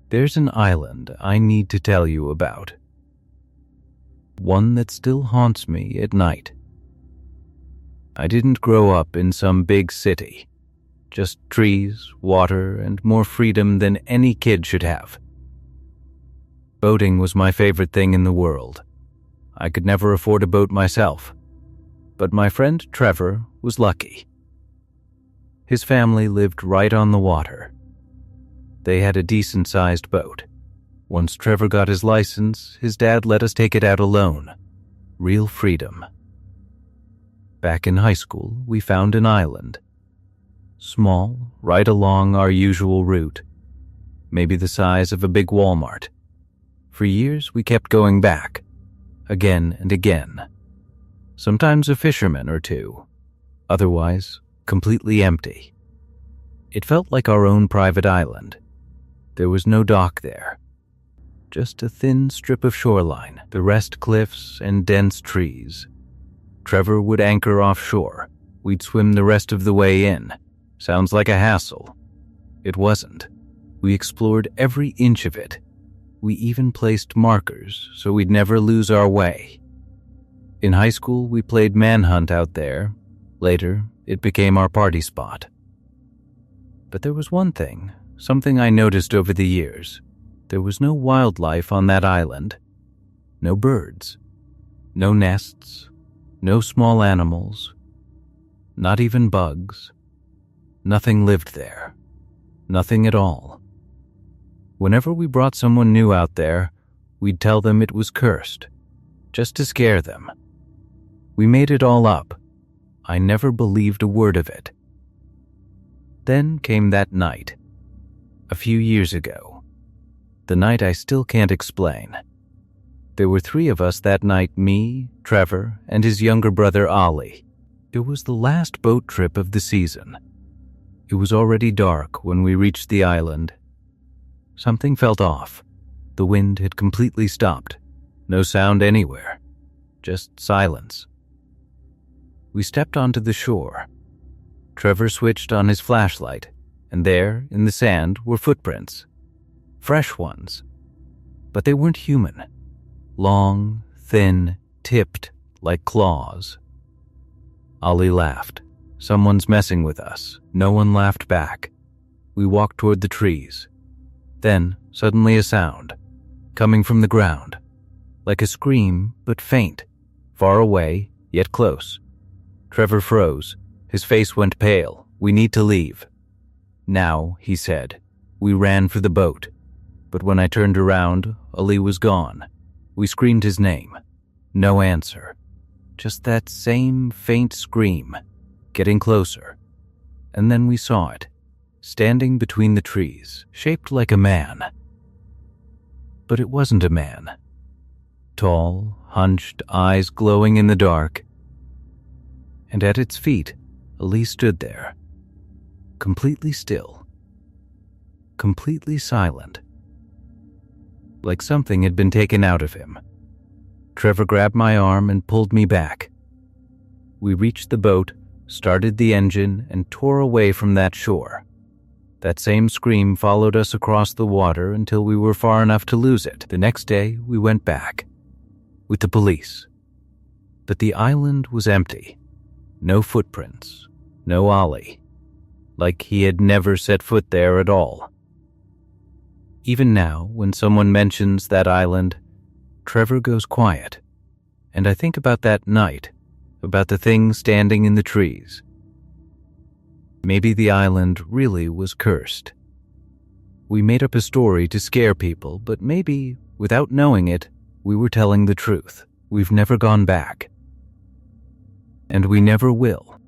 There's an island I need to tell you about. One that still haunts me at night. I didn't grow up in some big city. Just trees, water, and more freedom than any kid should have. Boating was my favorite thing in the world. I could never afford a boat myself, but my friend Trevor was lucky. His family lived right on the water. They had a decent-sized boat. Once Trevor got his license, his dad let us take it out alone. Real freedom. Back in high school, we found an island. Small, right along our usual route. Maybe the size of a big Walmart. For years, we kept going back. Again and again. Sometimes a fisherman or two. Otherwise, completely empty. It felt like our own private island. There was no dock there. Just a thin strip of shoreline, the rest cliffs and dense trees. Trevor would anchor offshore. We'd swim the rest of the way in. Sounds like a hassle. It wasn't. We explored every inch of it. We even placed markers so we'd never lose our way. In high school, we played manhunt out there. Later, it became our party spot. But there was one thing, something I noticed over the years. There was no wildlife on that island. No birds. No nests. No small animals. Not even bugs. Nothing lived there. Nothing at all. Whenever we brought someone new out there, we'd tell them it was cursed, just to scare them. We made it all up. I never believed a word of it. Then came that night, a few years ago. The night I still can't explain. There were 3 of us that night, me, Trevor, and his younger brother Ollie. It was the last boat trip of the season. It was already dark when we reached the island. Something felt off. The wind had completely stopped. No sound anywhere. Just silence. We stepped onto the shore. Trevor switched on his flashlight, and there, in the sand, were footprints. Fresh ones. But they weren't human. Long, thin, tipped, like claws. Ollie laughed. Someone's messing with us. No one laughed back. We walked toward the trees. Then, suddenly a sound, coming from the ground. Like a scream, but faint. Far away, yet close. Trevor froze. His face went pale. We need to leave. Now, he said. We ran for the boat. But when I turned around, Ali was gone. We screamed his name. No answer. Just that same faint scream. Getting closer. And then we saw it. Standing between the trees, shaped like a man. But it wasn't a man. Tall, hunched, eyes glowing in the dark. And at its feet, Ali stood there. Completely still. Completely silent. Like something had been taken out of him. Trevor grabbed my arm and pulled me back. We reached the boat, started the engine, and tore away from that shore. That same scream followed us across the water until we were far enough to lose it. The next day, we went back. With the police. But the island was empty. No footprints. No Ollie. Like he had never set foot there at all. Even now, when someone mentions that island, Trevor goes quiet. And I think about that night, about the thing standing in the trees. Maybe the island really was cursed. We made up a story to scare people, but maybe, without knowing it, we were telling the truth. We've never gone back. And we never will.